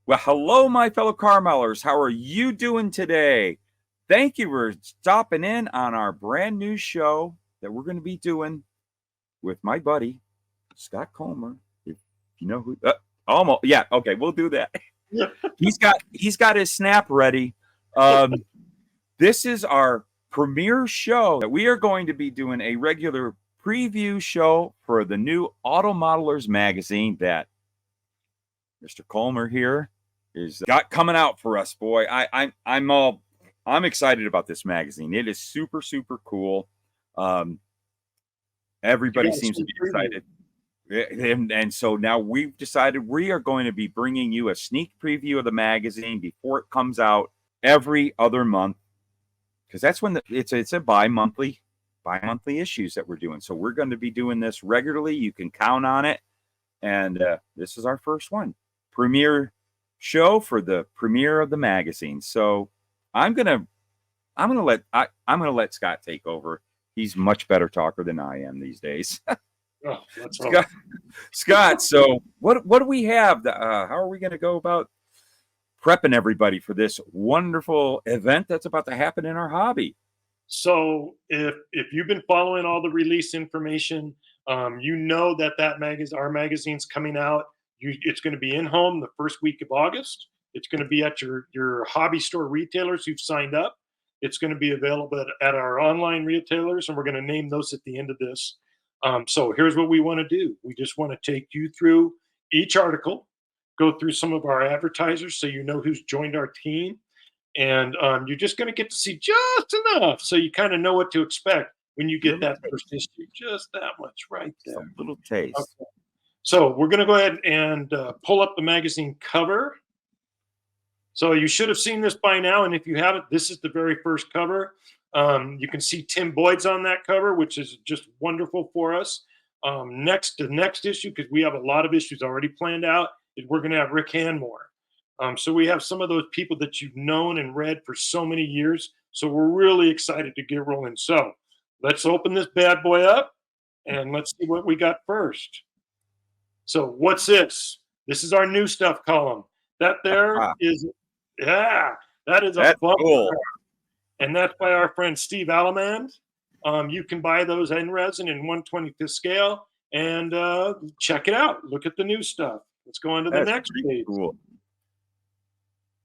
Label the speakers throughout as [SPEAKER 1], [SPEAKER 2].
[SPEAKER 1] Well, hello, my fellow caramellers. How are you doing today? Thank you for stopping in on our brand new show that we're going to be doing with my buddy, Scott Colmer. If you know who, almost, yeah, okay, we'll do that. He's got his snap ready. This is our premiere show that we are going to be doing a regular preview show for the new Automodelers Magazine that Mr. Colmer here is got coming out for us, boy. I'm excited about this magazine. It is super cool. Everybody seems to be excited. And so now we've decided we are going to be bringing you a sneak preview of the magazine before it comes out every other month, because that's when it's a bi-monthly issues that we're doing. So we're going to be doing this regularly. You can count on it. And this is our first one. Premiere show for the premiere of the magazine. So I'm gonna let Scott take over. He's much better talker than I am these days.
[SPEAKER 2] Oh, that's
[SPEAKER 1] Scott. So what do we have? How are we going to go about prepping everybody for this wonderful event that's about to happen in our hobby?
[SPEAKER 2] So if you've been following all the release information, you know that our magazine's coming out. It's going to be in home the first week of August. It's going to be at your hobby store retailers who've signed up. It's going to be available at our online retailers, and we're going to name those at the end of this. So here's what we want to do. We just want to take you through each article, go through some of our advertisers so you know who's joined our team. And you're just going to get to see just enough so you kind of know what to expect when you get that first issue. Just that much right there.
[SPEAKER 1] A little taste.
[SPEAKER 2] Okay. So we're going to go ahead and pull up the magazine cover. So you should have seen this by now. And if you haven't, this is the very first cover. You can see Tim Boyd's on that cover, which is just wonderful for us. The next issue, because we have a lot of issues already planned out, is we're going to have Rick Hanmore. So we have some of those people that you've known and read for so many years. So we're really excited to get rolling. So let's open this bad boy up and let's see what we got first. So what's this? This is our new stuff column. That there is, that is a bumper. Cool. And that's by our friend Steve Alamand. You can buy those in resin in 1/25th scale and check it out. Look at the new stuff. Let's go on to the next page. Cool.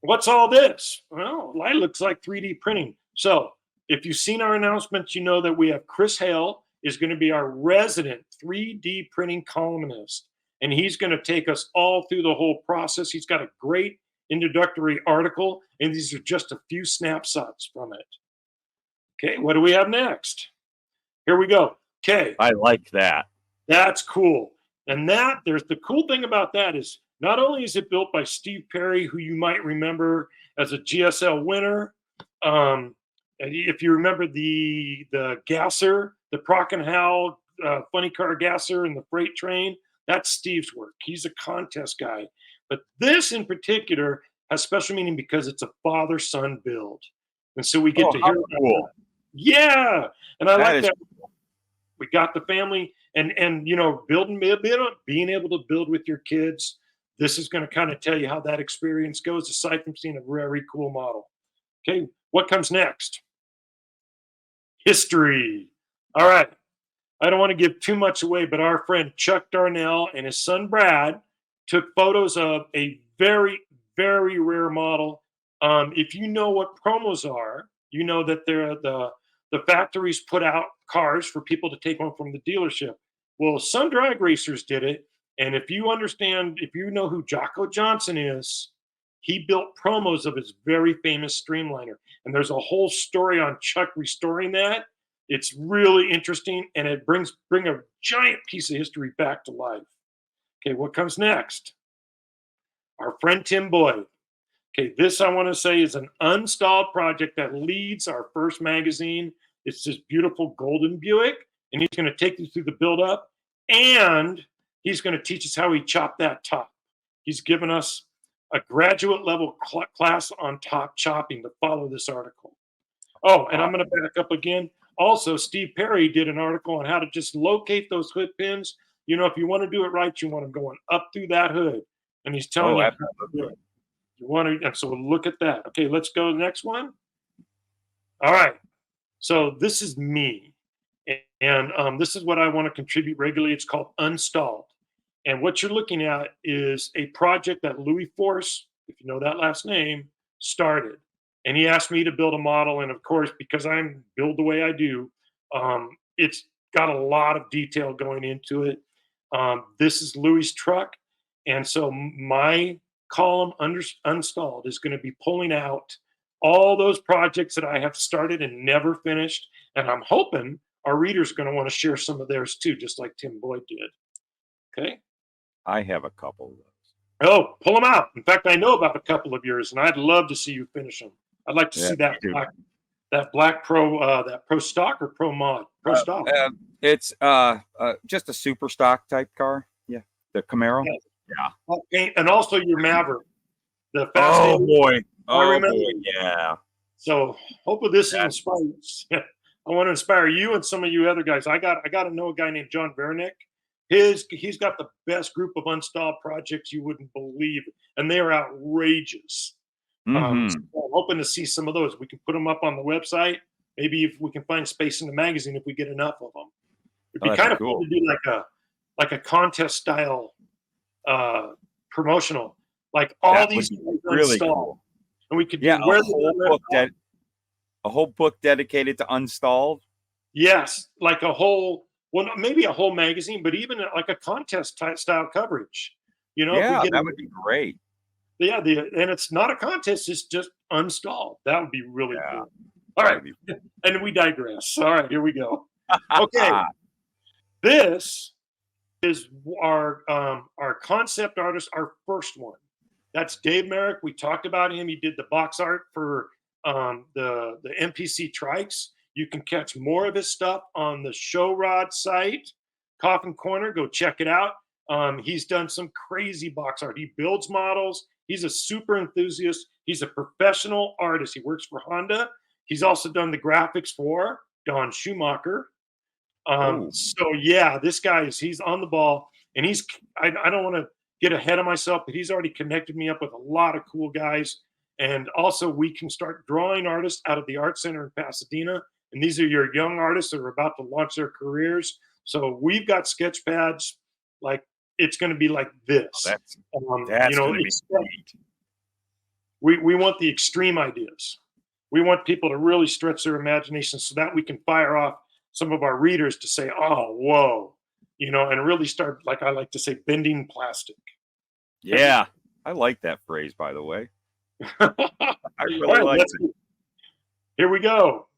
[SPEAKER 2] What's all this? Well, it looks like 3D printing. So if you've seen our announcements, you know that we have Chris Hale is going to be our resident 3D printing columnist. And he's going to take us all through the whole process. He's got a great introductory article, and these are just a few snapshots from it. Okay, what do we have next? Here we go. Okay.
[SPEAKER 1] I like that.
[SPEAKER 2] That's cool. And there's the cool thing about that is not only is it built by Steve Perry, who you might remember as a GSL winner. If you remember the gasser, the Prockenhall funny car gasser and the freight train, that's Steve's work. He's a contest guy. But this in particular has special meaning because it's a father-son build. And so we get to hear about that. Yeah. And I like that. Cool. We got the family and you know, being able to build with your kids. This is going to kind of tell you how that experience goes, aside from seeing a very cool model. Okay, what comes next? History. All right. I don't want to give too much away, but our friend Chuck Darnell and his son Brad took photos of a very, very rare model. If you know what promos are, you know that they're the factories put out cars for people to take home from the dealership. Well, some drag racers did it. And if you know who Jocko Johnson is, he built promos of his very famous Streamliner. And there's a whole story on Chuck restoring that. It's really interesting, and it bring a giant piece of history back to life. Okay, what comes next? Our friend Tim Boyd. Okay, this I want to say is an Unstalled project that leads our first magazine. It's this beautiful golden Buick, and he's going to take you through the build-up, and he's going to teach us how he chopped that top. He's given us a graduate level class on top chopping to follow this article. Oh, and I'm going to back up again. Also, Steve Perry did an article on how to just locate those hood pins. You know, if you want to do it right, you want them going up through that hood. And he's telling you how to do it. You want to, so we'll look at that. Okay, let's go to the next one. All right. So this is me. And this is what I want to contribute regularly. It's called Unstalled. And what you're looking at is a project that Louis Force, if you know that last name, started. And he asked me to build a model. And of course, because I'm build the way I do, it's got a lot of detail going into it. This is Louis' truck. And so my column Unstalled is going to be pulling out all those projects that I have started and never finished. And I'm hoping our readers are going to want to share some of theirs too, just like Tim Boyd did. Okay.
[SPEAKER 1] I have a couple of those.
[SPEAKER 2] Oh, pull them out. In fact, I know about a couple of yours, and I'd love to see you finish them. I'd like to see that black pro, that pro stock or pro mod? Pro stock.
[SPEAKER 1] It's just a super stock type car. Yeah, the Camaro.
[SPEAKER 2] Yes.
[SPEAKER 1] Yeah.
[SPEAKER 2] Okay. And also your Maverick. The fast.
[SPEAKER 1] Oh boy.
[SPEAKER 2] Oh boy.
[SPEAKER 1] Yeah.
[SPEAKER 2] So hopefully this inspires. I want to inspire you and some of you other guys. I got to know a guy named John Vernick. He's got the best group of Unstalled projects you wouldn't believe, and they are outrageous. So I'm hoping to see some of those. We can put them up on the website. Maybe if we can find space in the magazine, if we get enough of them, it'd be kind of cool to do like a contest style promotional, like all that these
[SPEAKER 1] really cool.
[SPEAKER 2] And we could
[SPEAKER 1] do a whole book dedicated to Unstalled.
[SPEAKER 2] Yes, like a whole. Well, maybe a whole magazine, but even like a contest style coverage. You know,
[SPEAKER 1] yeah, that would be great.
[SPEAKER 2] Yeah, and it's not a contest; it's just Unstalled. That would be really cool. All right, and we digress. All right, here we go. Okay, this is our concept artist, our first one. That's Dave Merrick. We talked about him. He did the box art for the MPC trikes. You can catch more of his stuff on the Show Rod site, Coffin Corner. Go check it out. He's done some crazy box art. He builds models. He's a super enthusiast. He's a professional artist. He works for Honda. He's also done the graphics for Don Schumacher. So yeah, this guy he's on the ball, and I don't want to get ahead of myself, but he's already connected me up with a lot of cool guys. And also we can start drawing artists out of the Art Center in Pasadena. And these are your young artists that are about to launch their careers. So we've got sketch pads, like it's going to be like this.
[SPEAKER 1] That's
[SPEAKER 2] you know, we want the extreme ideas. We want people to really stretch their imagination so that we can fire off some of our readers to say, oh, whoa, you know, and really start, like I like to say, bending plastic.
[SPEAKER 1] Yeah, I like that phrase, by the way. I really like it.
[SPEAKER 2] Here we go.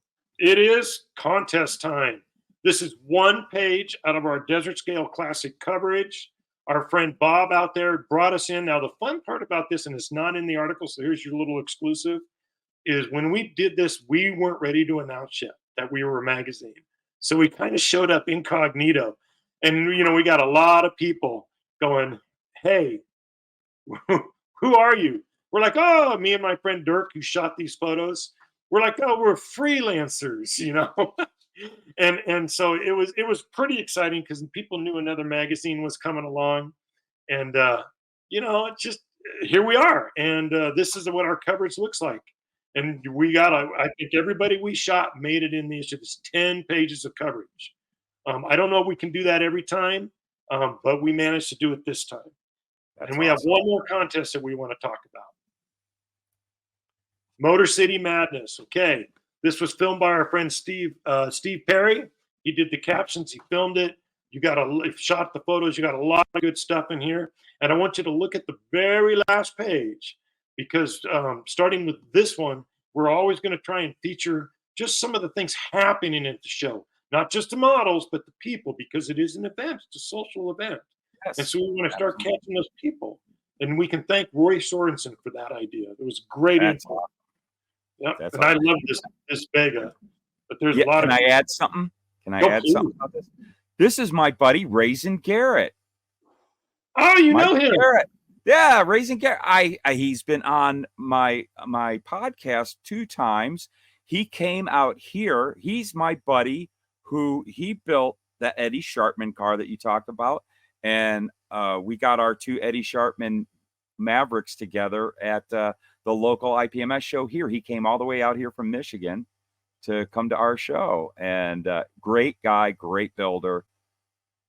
[SPEAKER 2] It is contest time. This is one page out of our Desert Scale Classic coverage. Our friend Bob out there brought us in. Now, the fun part about this, and it's not in the article, so here's your little exclusive, is when we did this, we weren't ready to announce yet that we were a magazine. So we kind of showed up incognito. And, you know, we got a lot of people going, hey, who are you? We're like, oh, me and my friend Dirk, who shot these photos. We're like, oh, we're freelancers, you know. and so it was pretty exciting because people knew another magazine was coming along, and you know, it's just here we are, and this is what our coverage looks like. And I think everybody we shot made it in the issue. There's 10 pages of coverage. I don't know if we can do that every time, but we managed to do it this time. And we have one more contest that we want to talk about. Motor City Madness. Okay. This was filmed by our friend Steve Perry. He did the captions. He filmed it. Shot the photos. You got a lot of good stuff in here. And I want you to look at the very last page because starting with this one, we're always going to try and feature just some of the things happening at the show. Not just the models, but the people, because it is an event. It's a social event. Yes, and so we want to start catching those people. And we can thank Roy Sorensen for that idea. It was great info.
[SPEAKER 1] Awesome.
[SPEAKER 2] Yep. And I love this Vega. But there's a lot of.
[SPEAKER 1] Can I add something? Something about this? This is my buddy Raisin Garrett.
[SPEAKER 2] Oh, you know him.
[SPEAKER 1] Garrett. Yeah, Raisin Garrett. He's been on my podcast 2 times. He came out here. He's my buddy who he built the Eddie Sharpman car that you talked about. And we got our 2 Eddie Sharpman Mavericks together at the local IPMS show here. He came all the way out here from Michigan to come to our show, and great guy, great builder.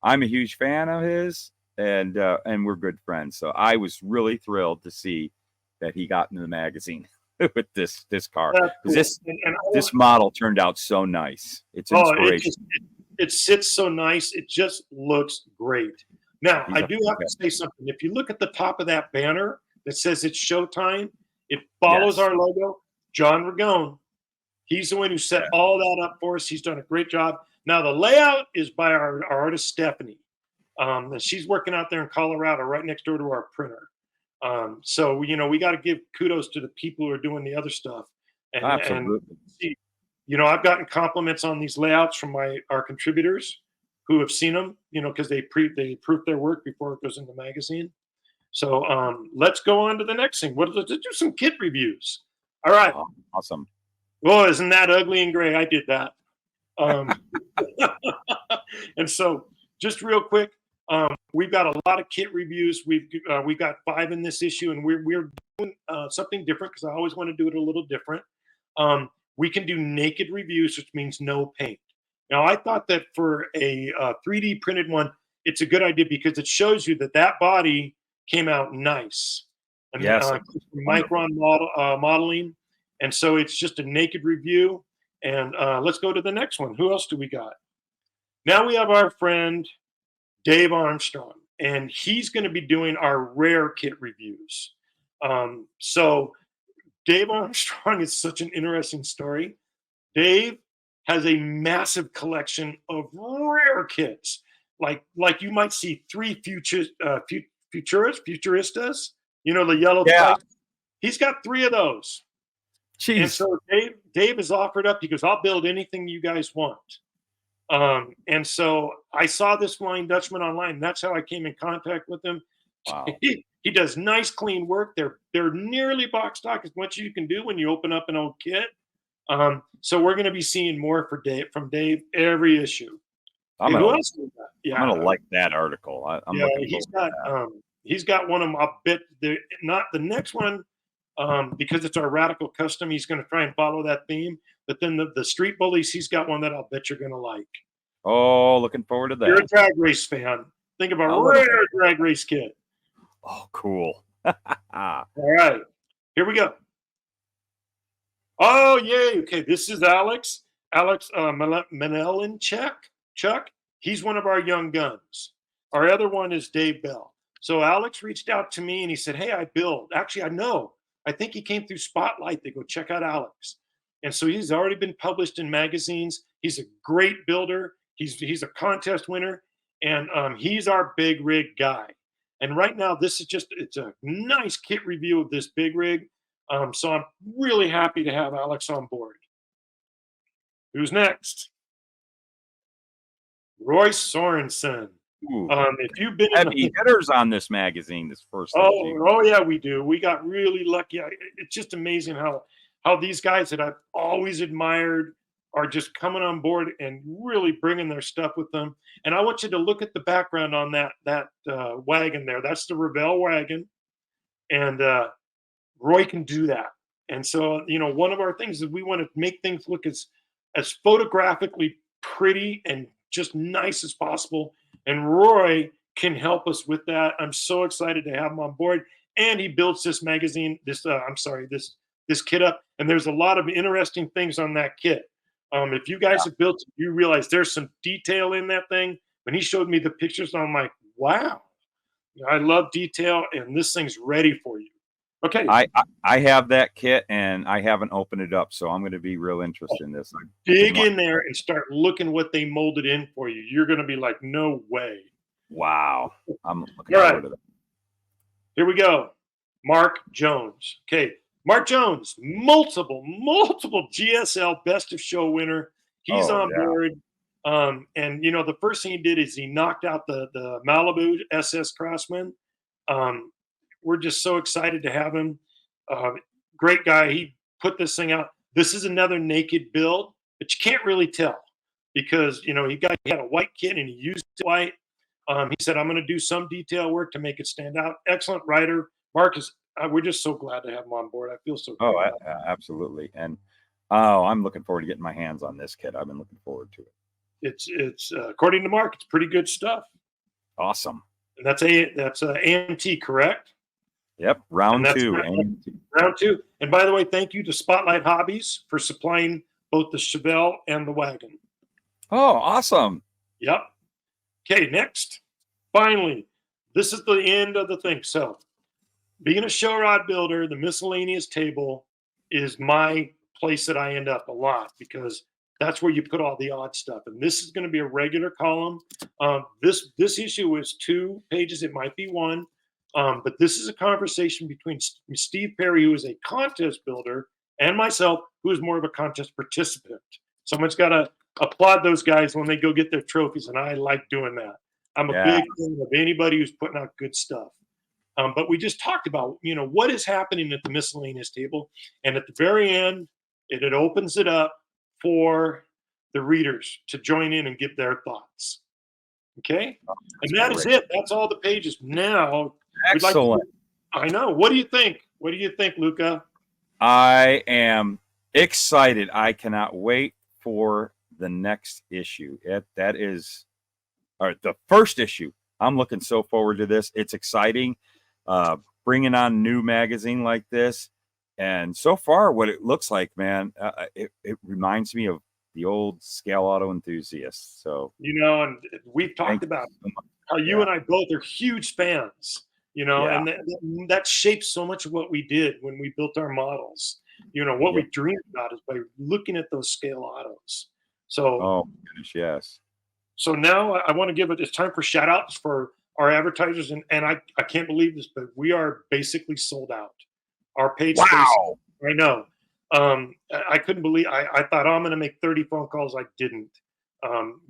[SPEAKER 1] I'm a huge fan of his, and we're good friends. So I was really thrilled to see that he got into the magazine with this car, because this model turned out so nice. It's inspiration.
[SPEAKER 2] It sits so nice. It just looks great. Now, I do have to say something. If you look at the top of that banner that says it's showtime, it follows our logo. John Ragone. He's the one who set all that up for us. He's done a great job. Now, the layout is by our artist, Stephanie. And she's working out there in Colorado, right next door to our printer. So, you know, we got to give kudos to the people who are doing the other stuff. And,
[SPEAKER 1] absolutely.
[SPEAKER 2] And, you know, I've gotten compliments on these layouts from our contributors who have seen them, you know, because they proof their work before it goes in the magazine. So let's go on to the next thing. Let's do some kit reviews. All right.
[SPEAKER 1] Oh, awesome.
[SPEAKER 2] Well, isn't that ugly and gray? I did that. And so just real quick, we've got a lot of kit reviews. We've got 5 in this issue, and we're doing something different because I always want to do it a little different. We can do naked reviews, which means no paint. Now, I thought that for a 3D printed one, it's a good idea because it shows you that body came out nice. And,
[SPEAKER 1] yes.
[SPEAKER 2] Micron modeling. And so it's just a naked review. And let's go to the next one. Who else do we got? Now we have our friend Dave Armstrong, and he's going to be doing our rare kit reviews. So Dave Armstrong is such an interesting story. Dave has a massive collection of rare kits, like you might see 3 Futuristas, you know, the yellow type. He's got 3 of those. Jeez. And so Dave has offered up. He goes, I'll build anything you guys want. And so I saw this Flying Dutchman online. That's how I came in contact with him.
[SPEAKER 1] Wow.
[SPEAKER 2] He does nice, clean work. They're nearly box stock, as much as you can do when you open up an old kit. So we're going to be seeing more from Dave every issue.
[SPEAKER 1] I'm going to like that article.
[SPEAKER 2] He's got one of them. I'll bet not the next one. Because it's our radical custom, he's going to try and follow that theme. But then the street bullies, he's got one that I'll bet you're going to like.
[SPEAKER 1] Oh, looking forward to that.
[SPEAKER 2] You're a drag race fan. Think of a rare drag race kit.
[SPEAKER 1] Oh, cool.
[SPEAKER 2] All right, here we go. Oh, yay. Okay, this is Alex Manelin Chuck. He's one of our young guns. Our other one is Dave Bell. So Alex reached out to me and he said, hey, I build. Actually, I think he came through Spotlight. They go check out Alex. And so he's already been published in magazines. He's a great builder. He's a contest winner. And he's our big rig guy. And right now, it's a nice kit review of this big rig. So I'm really happy to have Alex on board. Who's next? Roy Sorensen. If you've been
[SPEAKER 1] heavy hitters on this magazine, this first issue.
[SPEAKER 2] Oh yeah, we do. We got really lucky. It's just amazing how these guys that I've always admired are just coming on board and really bringing their stuff with them. And I want you to look at the background on that wagon there. That's the Revell wagon, and Roy can do that. And so, you know, one of our things is we want to make things look as photographically pretty and just nice as possible. And Roy can help us with that. I'm so excited to have him on board. And he builds this magazine, this kit up. And there's a lot of interesting things on that kit. If you guys have built it, you realize there's some detail in that thing. When he showed me the pictures, I'm like, wow, I love detail, and this thing's ready for you. Okay.
[SPEAKER 1] I have that kit, and I haven't opened it up, so I'm going to be real interested in this.
[SPEAKER 2] Dig in there and start looking what they molded in for you. You're going to be like, no way.
[SPEAKER 1] Wow. I'm looking forward to that.
[SPEAKER 2] Here we go. Mark Jones. Okay. Mark Jones, multiple GSL Best of Show winner. He's on board. And, you know, the first thing he did is he knocked out the Malibu SS Craftsman. We're just so excited to have him. Great guy. He put this thing out. This is another naked build, but you can't really tell because, you know, he had a white kit and he used white. He said, I'm going to do some detail work to make it stand out. Excellent writer, Marcus, we're just so glad to have him on board. I feel so good.
[SPEAKER 1] Oh, absolutely. And oh, I'm looking forward to getting my hands on this kit. I've been looking forward to it.
[SPEAKER 2] It's according to Mark, it's pretty good stuff.
[SPEAKER 1] Awesome.
[SPEAKER 2] And that's AMT, correct?
[SPEAKER 1] Yep. Round two. AMT.
[SPEAKER 2] Round two. And by the way, thank you to Spotlight Hobbies for supplying both the Chevelle and the wagon.
[SPEAKER 1] Oh, awesome.
[SPEAKER 2] Yep. Okay, next. Finally, this is the end of the thing. So, being a show rod builder, the Miscellaneous Table is my place that I end up a lot because that's where you put all the odd stuff. And this is going to be a regular column. This issue is 2 pages. It might be 1. But this is a conversation between Steve Perry, who is a contest builder, and myself, who is more of a contest participant. Someone's got to applaud those guys when they go get their trophies, and I like doing that. I'm a big fan of anybody who's putting out good stuff. But we just talked about, what is happening at the Miscellaneous Table. And at the very end, it opens it up for the readers to join in and give their thoughts. Okay? And that is it. That's all the pages. Now,
[SPEAKER 1] excellent.
[SPEAKER 2] I know. What do you think? What do you think, Luka?
[SPEAKER 1] I am excited. I cannot wait for the next issue. That is the first issue. I'm looking so forward to this. It's exciting. Bringing on a new magazine like this. And so far, what it looks like, man, it reminds me of the old Scale Auto Enthusiasts. So,
[SPEAKER 2] and we've talked about how you and I both are huge fans, and that shapes so much of what we did when we built our models. What we dreamed about is by looking at those Scale Autos. So,
[SPEAKER 1] oh, goodness, yes.
[SPEAKER 2] So now I want to give it's time for shout outs for our advertisers. And I can't believe this, but we are basically sold out. Our page space. I know. I couldn't believe, I thought, I'm going to make 30 phone calls. I didn't.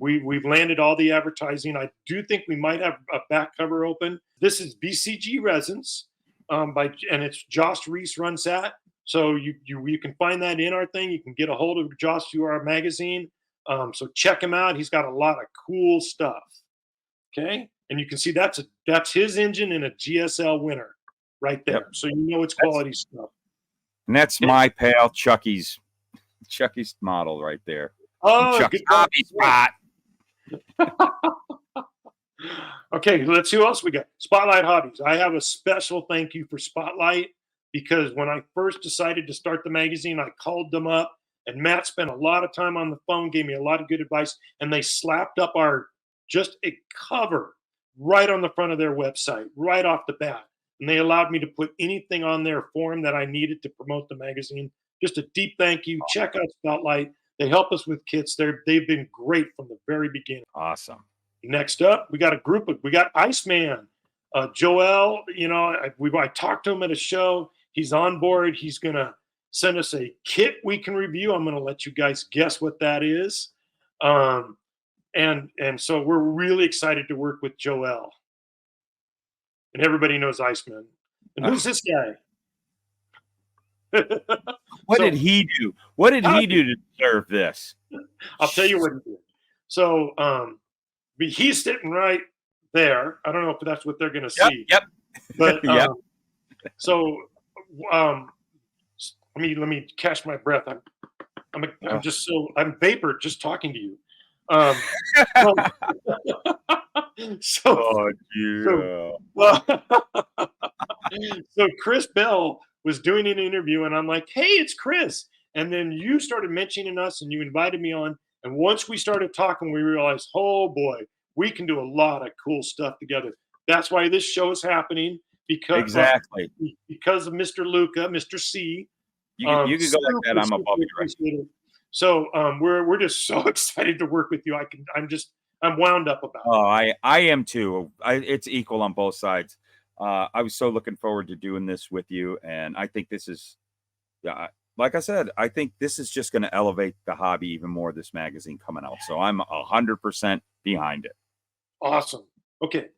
[SPEAKER 2] We've landed all the advertising. I do think we might have a back cover open. This is BCG Resins, and it's Josh Reese runs that. So you can find that in our thing. You can get a hold of Josh through our magazine. So check him out. He's got a lot of cool stuff. Okay, and you can see that's his engine in a GSL winner right there. Yep. So it's quality stuff.
[SPEAKER 1] And that's my pal Chucky's model right there.
[SPEAKER 2] Oh,
[SPEAKER 1] Chuck's hobby spot.
[SPEAKER 2] Okay, let's see who else we got. Spotlight Hobbies. I have a special thank you for Spotlight because when I first decided to start the magazine, I called them up, and Matt spent a lot of time on the phone, gave me a lot of good advice, and they slapped up just a cover right on the front of their website, right off the bat. And they allowed me to put anything on their form that I needed to promote the magazine. Just a deep thank you. Check out Spotlight. They help us with kits. They've been great from the very beginning.
[SPEAKER 1] Awesome.
[SPEAKER 2] Next up, we got Iceman. Joel, I talked to him at a show. He's on board. He's going to send us a kit we can review. I'm going to let you guys guess what that is. And so we're really excited to work with Joel. And everybody knows Iceman. And who's this guy?
[SPEAKER 1] What did he do? What did he do to deserve this?
[SPEAKER 2] I'll tell you what he did. So he's sitting right there. I don't know if that's what they're going to see.
[SPEAKER 1] Yep.
[SPEAKER 2] But so let me catch my breath. I'm I'm vapor just talking to you. So Chris Bell was doing an interview, and I'm like, hey, it's Chris. And then you started mentioning us, and you invited me on. And once we started talking, we realized, oh boy, we can do a lot of cool stuff together. That's why this show is happening because of Mr. Luka, Mr. C.
[SPEAKER 1] You can go like that. I'm above you, right?
[SPEAKER 2] So we're just so excited to work with you. I'm wound up about it.
[SPEAKER 1] Oh, I am too. It's equal on both sides. I was so looking forward to doing this with you, and I think this is, like I said, I think this is just going to elevate the hobby even more. This magazine coming out, so I'm 100% behind it.
[SPEAKER 2] Awesome. Okay,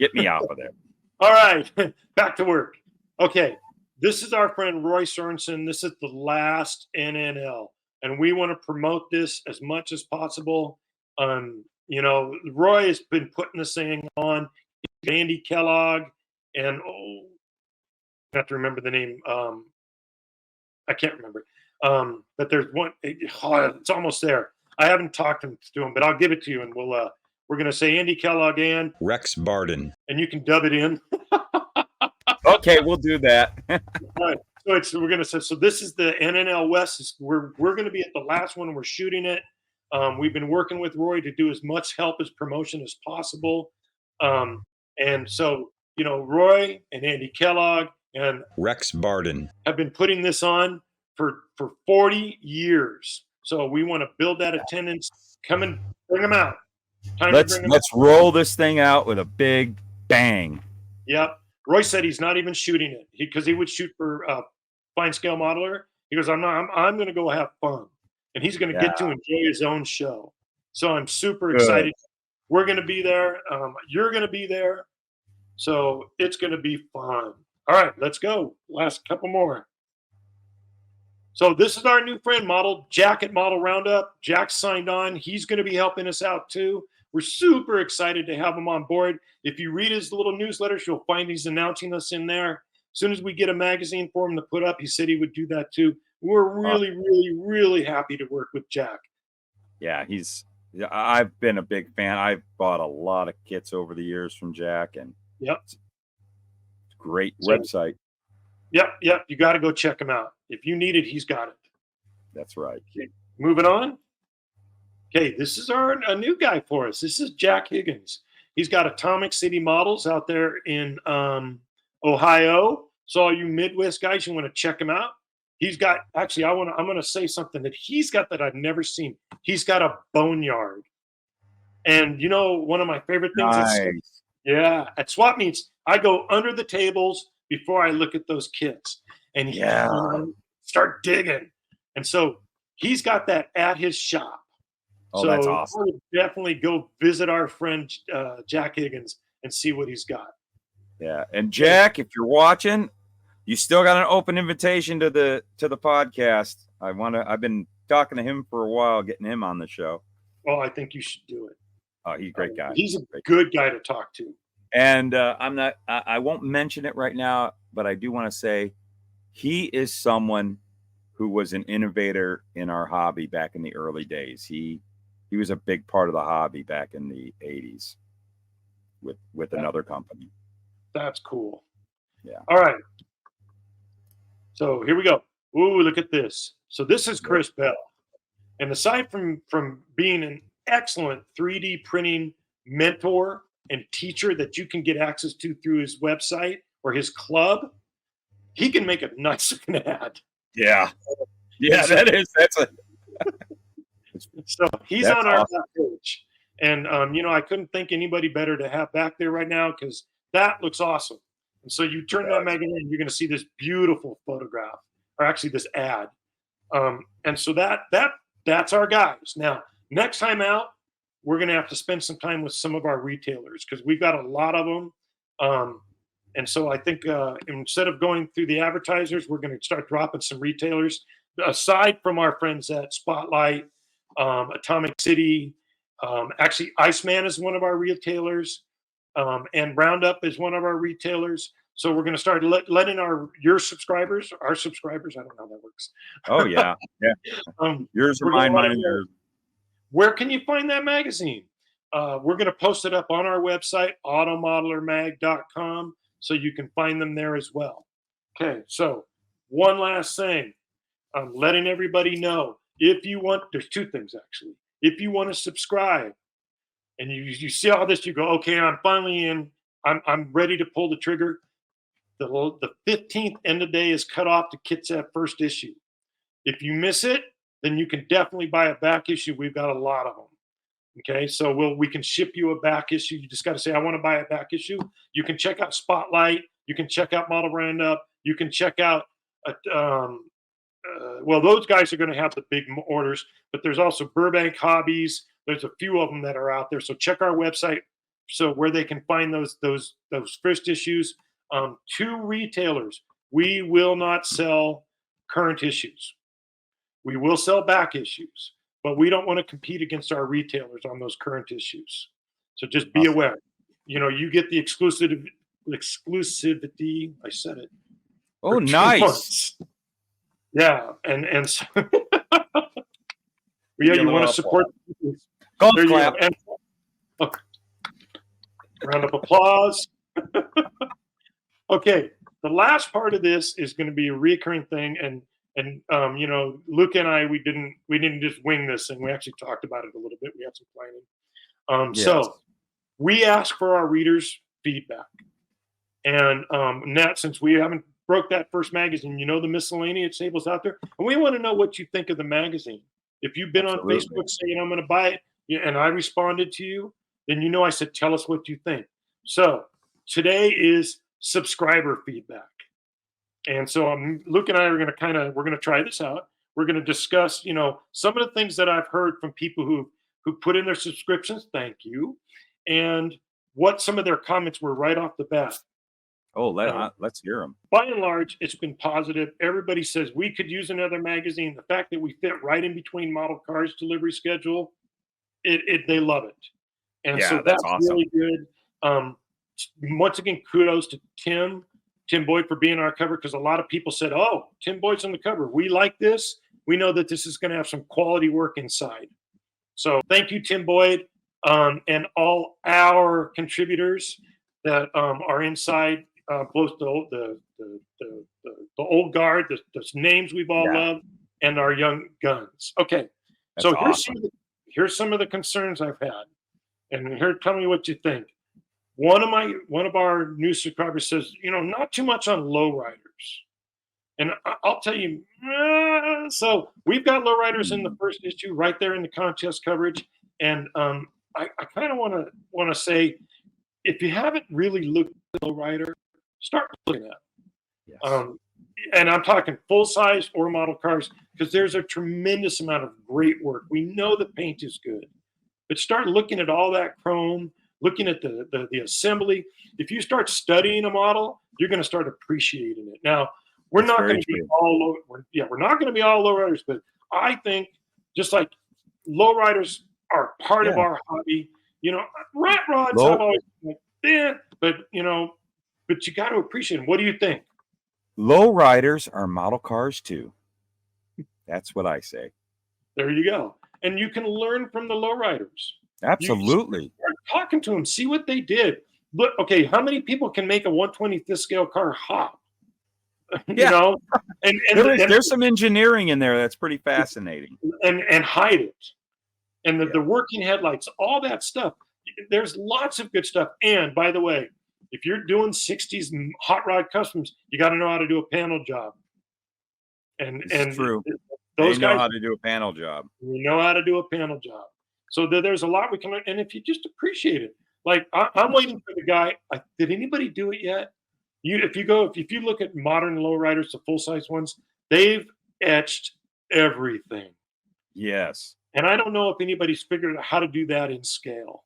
[SPEAKER 1] get me out of there.
[SPEAKER 2] All right, back to work. Okay, this is our friend Roy Sorensen. This is the last NNL, and we want to promote this as much as possible. Roy has been putting this thing on. Andy Kellogg and I have to remember the name. I can't remember. But there's one. It's almost there. I haven't talked to him, but I'll give it to you, and we're gonna say Andy Kellogg and
[SPEAKER 3] Rex Barden,
[SPEAKER 2] and you can dub it in.
[SPEAKER 1] Okay, we'll do that.
[SPEAKER 2] All right. So we're gonna say, so this is the NNL West. We're gonna be at the last one. We're shooting it. We've been working with Roy to do as much help as promotion as possible. And so, Roy and Andy Kellogg and
[SPEAKER 3] Rex Barden,
[SPEAKER 2] have been putting this on for 40 years. So we want to build that attendance. Come and bring them out.
[SPEAKER 1] Let's roll this thing out with a big bang.
[SPEAKER 2] Yep. Roy said he's not even shooting it because he would shoot for Fine Scale Modeler. He goes, I'm going to go have fun, and he's going to get to enjoy his own show. So I'm super excited. We're going to be there. You're going to be there. So it's going to be fun. All right, let's go. Last couple more. So this is our new friend, Jack at Model Roundup. Jack signed on. He's going to be helping us out too. We're super excited to have him on board. If you read his little newsletters, you'll find he's announcing us in there. As soon as we get a magazine for him to put up, he said he would do that too. We're really, really, really happy to work with Jack.
[SPEAKER 1] Yeah, I've been a big fan. I've bought a lot of kits over the years from Jack, and
[SPEAKER 2] yep,
[SPEAKER 1] great website.
[SPEAKER 2] Yep. You got to go check him out. If you need it, he's got it.
[SPEAKER 1] That's right.
[SPEAKER 2] Okay, moving on. Okay, this is a new guy for us. This is Jack Higgins. He's got Atomic City Models out there in Ohio. So all you Midwest guys, you want to check him out. He's got, actually, I'm going to say something that he's got that I've never seen. He's got a boneyard. And one of my favorite things is, at swap meets, I go under the tables before I look at those kits. And start digging. And so he's got that at his shop.
[SPEAKER 1] Oh, that's awesome.
[SPEAKER 2] I would definitely go visit our friend Jack Higgins and see what he's got.
[SPEAKER 1] Yeah, and Jack, if you're watching, you still got an open invitation to the podcast. I've been talking to him for a while, getting him on the show.
[SPEAKER 2] Oh, I think you should do it.
[SPEAKER 1] Oh, he's a great guy.
[SPEAKER 2] He's a good guy to talk to.
[SPEAKER 1] And I won't mention it right now, but I do want to say he is someone who was an innovator in our hobby back in the early days. He was a big part of the hobby back in the 80s with another company.
[SPEAKER 2] That's cool.
[SPEAKER 1] Yeah.
[SPEAKER 2] All right. So here we go. Ooh, look at this. So this is Chris Bell. And aside from being an excellent 3D printing mentor and teacher that you can get access to through his website or his club, he can make a nice ad.
[SPEAKER 1] Yeah. Yeah, that's a
[SPEAKER 2] so he's on our page. And I couldn't think anybody better to have back there right now because that looks awesome. And so you turn that magazine, you're going to see this beautiful photograph, or actually this ad. And so that's our guys. Now, next time out, we're going to have to spend some time with some of our retailers because we've got a lot of them. And so I think instead of going through the advertisers, we're going to start dropping some retailers aside from our friends at Spotlight, Atomic City. Actually, Iceman is one of our retailers, and Roundup is one of our retailers. So we're going to start letting our subscribers. I don't know how that works.
[SPEAKER 1] Oh yeah, yeah. Yours are mine, mine and yours.
[SPEAKER 2] Where can you find that magazine? We're going to post it up on our website, automodelermag.com, so you can find them there as well. Okay, so one last thing. I'm letting everybody know, if you want, there's two things actually. If you want to subscribe and you see all this, you go, okay, I'm finally in, I'm ready to pull the trigger. The 15th end of day is cut off to Kitsap first issue. If you miss it, then you can definitely buy a back issue. We've got a lot of them. Okay, so we can ship you a back issue. You just got to say, I want to buy a back issue. You can check out Spotlight. You can check out Model Roundup. You can check out, those guys are going to have the big orders, but there's also Burbank Hobbies. There's a few of them that are out there. So check our website so where they can find those first issues. Two retailers. We will not sell current issues. We will sell back issues, but we don't want to compete against our retailers on those current issues. So just be aware. You get the exclusivity. I said it.
[SPEAKER 1] Oh,
[SPEAKER 2] for 2
[SPEAKER 1] nice.
[SPEAKER 2] months. Yeah, and so, yeah,
[SPEAKER 1] Give
[SPEAKER 2] you
[SPEAKER 1] a
[SPEAKER 2] want to
[SPEAKER 1] little
[SPEAKER 2] support.
[SPEAKER 1] golf
[SPEAKER 2] There you
[SPEAKER 1] clap.
[SPEAKER 2] go. And okay, round of applause. Okay, the last part of this is going to be a recurring thing, and you know, Luke and I, we didn't just wing this thing. We actually talked about it a little bit. We had some planning.
[SPEAKER 1] Yes.
[SPEAKER 2] So we ask for our readers' feedback, and Nat, since we haven't broke that first magazine, you know, the Miscellaneous Table's out there, and we want to know what you think of the magazine. If you've been
[SPEAKER 1] Absolutely.
[SPEAKER 2] on Facebook saying I'm going to buy it, and I responded to you, then you know I said tell us what you think. So today is subscriber feedback, and so Luke and I are going to we're going to try this out. We're going to discuss, you know, some of the things that I've heard from people who put in their subscriptions. Thank you, and what some of their comments were right off the bat.
[SPEAKER 1] Oh, let's hear them.
[SPEAKER 2] By and large, it's been positive. Everybody says we could use another magazine. The fact that we fit right in between model cars delivery schedule, they love it, and
[SPEAKER 1] Yeah,
[SPEAKER 2] so
[SPEAKER 1] that's
[SPEAKER 2] that's
[SPEAKER 1] awesome.
[SPEAKER 2] really good. Once again, kudos to Tim Boyd for being on our cover, because a lot of people said, "Oh, Tim Boyd's on the cover. We like this. We know that this is going to have some quality work inside." So thank you, Tim Boyd, and all our contributors that are inside. Both the old guard, the names we've all loved, and our young guns. Okay,
[SPEAKER 1] That's
[SPEAKER 2] so
[SPEAKER 1] awesome.
[SPEAKER 2] here's some of the concerns I've had, and here, tell me what you think. One of our new subscribers says, you know, not too much on lowriders, and I'll tell you. So we've got lowriders in the first issue, right there in the contest coverage, and I kind of want to say, if you haven't really looked at lowrider, start looking at it.
[SPEAKER 1] Yes.
[SPEAKER 2] And I'm talking full size or model cars, because there's a tremendous amount of great work. We know the paint is good, but start looking at all that chrome, looking at the assembly. If you start studying a model, you're going to start appreciating it. Now, we're not going to be all we're not going to be all lowriders, but I think just like lowriders are part of our hobby. You know, rat rods I've always been like, but you know, but you got to appreciate them. What do you think?
[SPEAKER 1] Low riders are model cars too. That's what I say.
[SPEAKER 2] There you go. And you can learn from the lowriders.
[SPEAKER 1] Absolutely.
[SPEAKER 2] Start talking to them, see what they did. Look, okay, how many people can make a 1/25th scale car hop? You know, and
[SPEAKER 1] there's some engineering in there that's pretty fascinating.
[SPEAKER 2] And hide it. And the working headlights, all that stuff. There's lots of good stuff. And by the way, if you're doing 60s hot rod customs, you got to know how to do a panel job. And
[SPEAKER 1] true.
[SPEAKER 2] Those
[SPEAKER 1] guys know
[SPEAKER 2] guys
[SPEAKER 1] how to do a panel job.
[SPEAKER 2] We know how to do a panel job. So there's a lot we can learn. And if you just appreciate it, like I'm waiting for the guy. Did anybody do it yet? If you look at modern lowriders, the full size ones, they've etched everything.
[SPEAKER 1] Yes.
[SPEAKER 2] And I don't know if anybody's figured out how to do that in scale.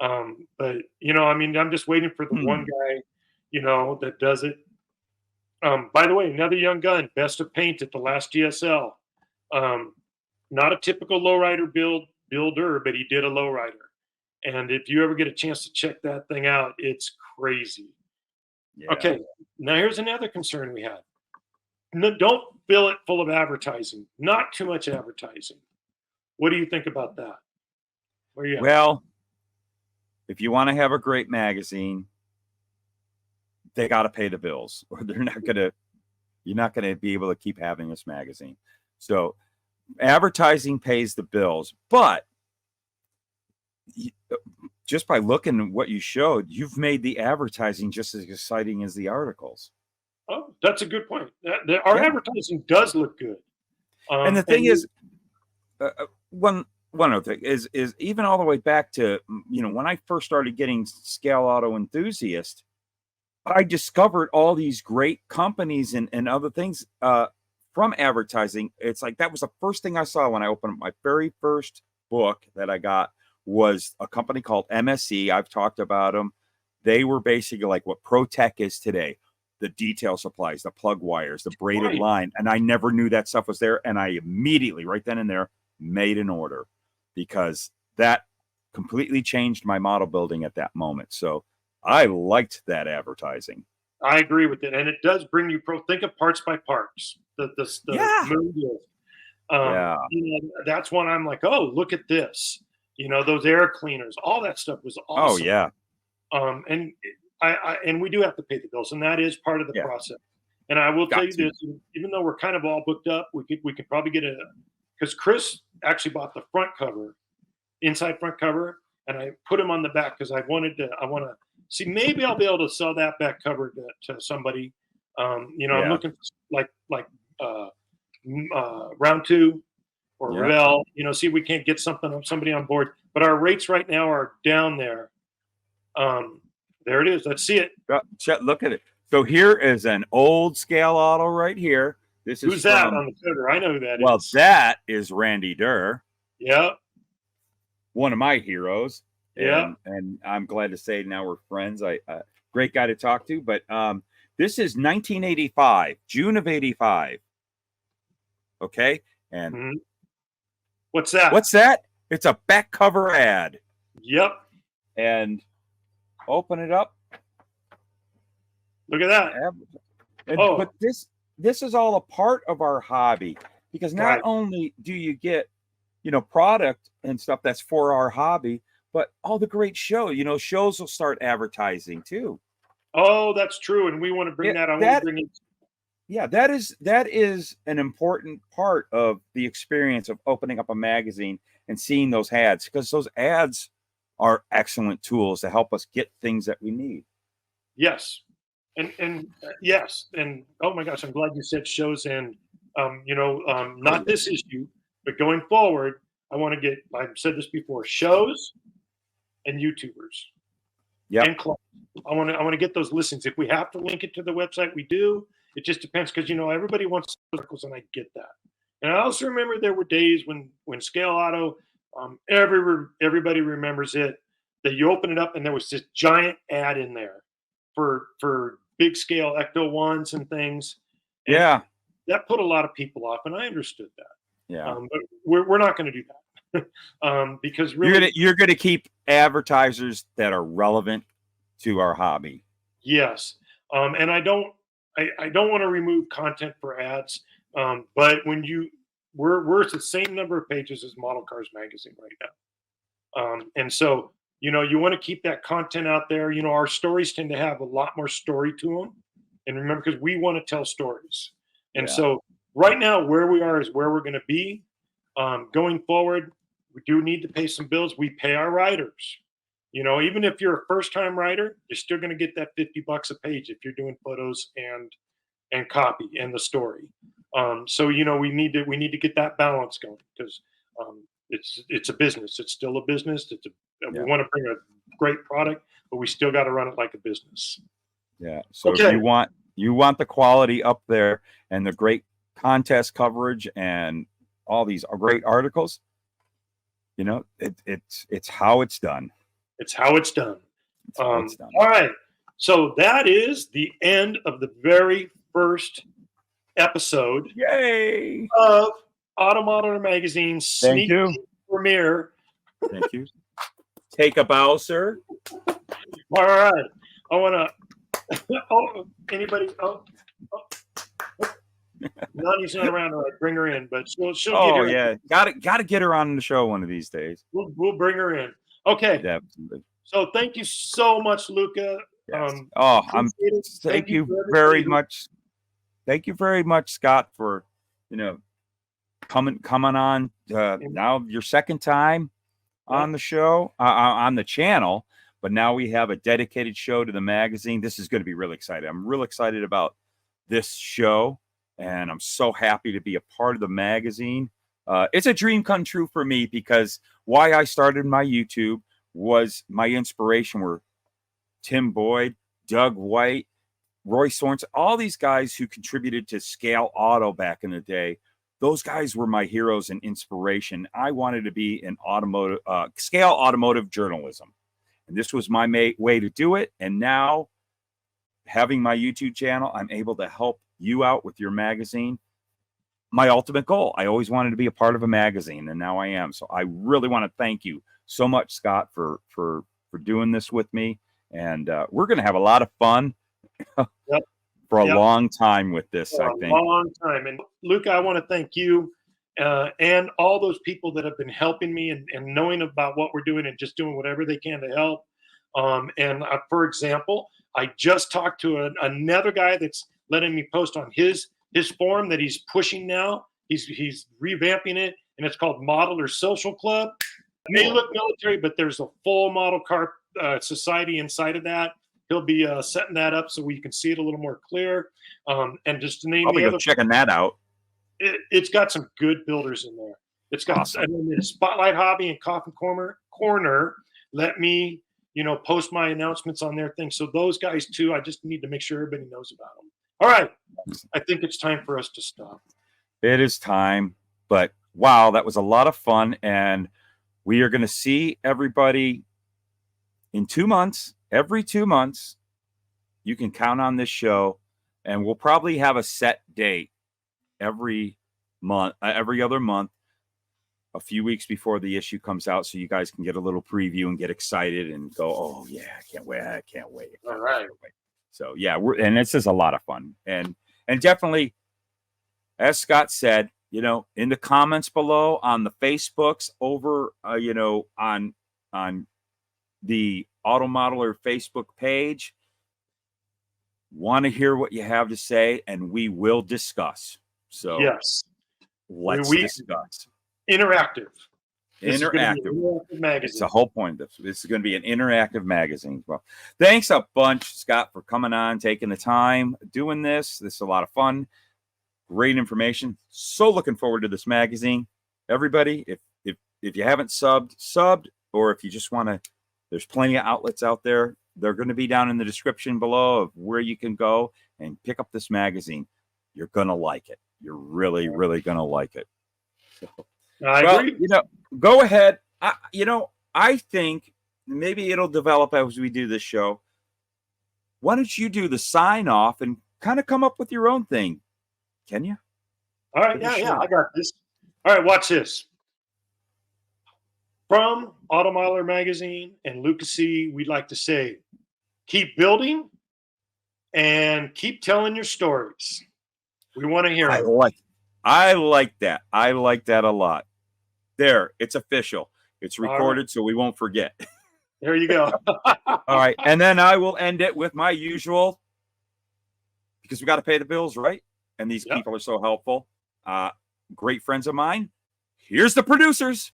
[SPEAKER 2] But you know, I mean, I'm just waiting for the one guy, you know, that does it. By the way, another young gun, best of paint at the last GSL. Not a typical lowrider builder, but he did a lowrider. And if you ever get a chance to check that thing out, it's crazy. Yeah. Okay, now here's another concern we had. No, don't fill it full of advertising. Not too much advertising. What do you think about that?
[SPEAKER 1] Well, if you want to have a great magazine, they got to pay the bills, or you're not going to be able to keep having this magazine. So advertising pays the bills, but just by looking at what you showed, you've made the advertising just as exciting as the articles.
[SPEAKER 2] Oh, that's a good point. Our advertising does look good.
[SPEAKER 1] And the thing is, one other thing is even all the way back to, you know, when I first started getting Scale Auto Enthusiast, I discovered all these great companies and other things from advertising. It's like that was the first thing I saw when I opened up my very first book that I got was a company called MSC. I've talked about them. They were basically like what ProTech is today. The detail supplies, the plug wires, the braided line. And I never knew that stuff was there. And I immediately, right then and there, made an order because that completely changed my model building at that moment. So I liked that advertising.
[SPEAKER 2] I agree with it, and it does bring you think of parts by parts. The
[SPEAKER 1] Yeah.
[SPEAKER 2] mood list.
[SPEAKER 1] Yeah.
[SPEAKER 2] You know, that's when I'm like, oh, look at this. You know, those air cleaners, all that stuff was awesome.
[SPEAKER 1] Oh yeah.
[SPEAKER 2] And and we do have to pay the bills, and that is part of the
[SPEAKER 1] Yeah.
[SPEAKER 2] process. And I will
[SPEAKER 1] Got
[SPEAKER 2] tell you
[SPEAKER 1] to.
[SPEAKER 2] this: even though we're kind of all booked up, we could probably get because Chris actually bought the front cover, inside front cover, and I put him on the back because I want to see, maybe I'll be able to sell that back cover to somebody. You know, I'm
[SPEAKER 1] Yeah.
[SPEAKER 2] looking for like round two or
[SPEAKER 1] Yeah.
[SPEAKER 2] Revell, you know, see if we can't get somebody on board. But our rates right now are down there. There it is. Let's see it.
[SPEAKER 1] Look at it. So here is an old scale auto right here. This is
[SPEAKER 2] Who's that on the cover? I know who that is.
[SPEAKER 1] Well, that is Randy Durr.
[SPEAKER 2] Yeah.
[SPEAKER 1] One of my heroes.
[SPEAKER 2] Yeah.
[SPEAKER 1] And I'm glad to say now we're friends. Great guy to talk to. But this is 1985, June of 85. Okay. And
[SPEAKER 2] what's that?
[SPEAKER 1] What's that? It's a back cover ad.
[SPEAKER 2] Yep.
[SPEAKER 1] And open it up.
[SPEAKER 2] Look at that.
[SPEAKER 1] But this is all a part of our hobby, because not
[SPEAKER 2] Right.
[SPEAKER 1] only do you get, you know, product and stuff that's for our hobby, but all the great show, you know, shows will start advertising too.
[SPEAKER 2] Oh, that's true. And we want to bring that. I want to bring it.
[SPEAKER 1] Yeah, that is an important part of the experience of opening up a magazine and seeing those ads, because those ads are excellent tools to help us get things that we need.
[SPEAKER 2] Yes. And yes. And oh my gosh, I'm glad you said shows. And, you know, not this issue, but going forward, I've said this before, shows and YouTubers.
[SPEAKER 1] Yeah.
[SPEAKER 2] And clubs. I want to get those listings. If we have to link it to the website, we do. It just depends, because, you know, everybody wants articles, and I get that. And I also remember there were days when Scale Auto, everybody remembers it, that you open it up and there was this giant ad in there for big scale Ecto ones and things. And
[SPEAKER 1] yeah,
[SPEAKER 2] that put a lot of people off, and I understood that.
[SPEAKER 1] Yeah,
[SPEAKER 2] but we're not going to do that because really,
[SPEAKER 1] you're gonna keep advertisers that are relevant to our hobby.
[SPEAKER 2] Yes, and I don't want to remove content for ads, but when we're at the same number of pages as Model Cars Magazine right now, and so, you know, you want to keep that content out there. You know, our stories tend to have a lot more story to them, and remember, because we want to tell stories, and so right now where we are is where we're going to be. Going forward, we do need to pay some bills. We pay our writers. You know, even if you're a first-time writer, you're still going to get that $50 a page if you're doing photos and copy and the story. So, you know, we need to get that balance going, because it's a business. It's still a business. We want to bring a great product, but we still got to run it like a business.
[SPEAKER 1] Yeah. So if you want the quality up there and the great contest coverage and all these great articles, you know, it's how it's done.
[SPEAKER 2] It's how it's done. All right. So that is the end of the very first episode.
[SPEAKER 1] Yay!
[SPEAKER 2] Of Automodeler Magazine sneak premiere.
[SPEAKER 1] Thank you. Take a bow, sir.
[SPEAKER 2] All right. I want to. Oh, anybody? Oh. Nani's not around. Right? Bring her in, but she'll get her.
[SPEAKER 1] Yeah, got to get her on the show one of these days.
[SPEAKER 2] We'll bring her in. Okay.
[SPEAKER 1] Definitely.
[SPEAKER 2] So thank you so much, Luka.
[SPEAKER 1] Yes. Thank you very much. Thank you very much, Scott, for, you know, coming on. Now your second time on the show, on the channel, but now we have a dedicated show to the magazine. This is going to be really exciting. I'm real excited about this show, and I'm so happy to be a part of the magazine. It's a dream come true for me, because why I started my YouTube was my inspiration were Tim Boyd, Doug White, Roy Sorensen, all these guys who contributed to Scale Auto back in the day. Those guys were my heroes and inspiration. I wanted to be an Scale automotive journalism, and this was my way to do it. And now, having my YouTube channel, I'm able to help you out with your magazine. My ultimate goal. I always wanted to be a part of a magazine, and now I am. So I really want to thank you so much, Scott, for doing this with me. And we're going to have a lot of fun
[SPEAKER 2] Yep.
[SPEAKER 1] for a
[SPEAKER 2] Yep.
[SPEAKER 1] long time with this,
[SPEAKER 2] For
[SPEAKER 1] I
[SPEAKER 2] a
[SPEAKER 1] think.
[SPEAKER 2] long time. And Luka, I want to thank you and all those people that have been helping me and knowing about what we're doing and just doing whatever they can to help. For example, I just talked to another guy that's letting me post on his forum that he's pushing now. He's revamping it, and it's called Modeler Social Club. It may look military, but there's a full model car society inside of that. He'll be setting that up so we can see it a little more clear. And just to name
[SPEAKER 1] I'll be
[SPEAKER 2] the other,
[SPEAKER 1] checking that out.
[SPEAKER 2] it's got some good builders in there. It's got
[SPEAKER 1] Awesome.
[SPEAKER 2] and then Spotlight Hobby and Coffin Corner. Let me, post my announcements on their thing. So those guys too, I just need to make sure everybody knows about them. All right. I think it's time for us to stop.
[SPEAKER 1] It is time, but wow, that was a lot of fun. And we are going to see everybody in 2 months. Every 2 months, you can count on this show, and we'll probably have a set date every month, every other month, a few weeks before the issue comes out, so you guys can get a little preview and get excited and go, "Oh yeah, I can't wait! I can't wait!"
[SPEAKER 2] All right.
[SPEAKER 1] So yeah, and this is a lot of fun, and definitely, as Scott said, in the comments below on the Facebooks over, on the Automodeler Facebook page, want to hear what you have to say, and we will discuss. So
[SPEAKER 2] yes,
[SPEAKER 1] let's
[SPEAKER 2] we
[SPEAKER 1] discuss.
[SPEAKER 2] Interactive.
[SPEAKER 1] Interactive.
[SPEAKER 2] Magazine.
[SPEAKER 1] It's the whole point of this. This is going to be an interactive magazine. Well, thanks a bunch, Scott, for coming on, taking the time, doing this. This is a lot of fun. Great information. So looking forward to this magazine. Everybody, if you haven't subbed, or if you just want to, there's plenty of outlets out there. They're going to be down in the description below of where you can go and pick up this magazine. You're going to like it. You're really, really going to like it.
[SPEAKER 2] I agree.
[SPEAKER 1] Go ahead. I think maybe it'll develop as we do this show. Why don't you do the sign off and kind of come up with your own thing? Can you?
[SPEAKER 2] All right. Yeah. I got this. All right. Watch this. From Automodeler Magazine and Luka C, we'd like to say, keep building and keep telling your stories. We want to hear
[SPEAKER 1] I
[SPEAKER 2] them.
[SPEAKER 1] like that. I like that a lot. There, it's official. It's recorded, so we won't forget.
[SPEAKER 2] There you go.
[SPEAKER 1] All right. And then I will end it with my usual, because we got to pay the bills, right? And these people are so helpful. Great friends of mine. Here's the producers.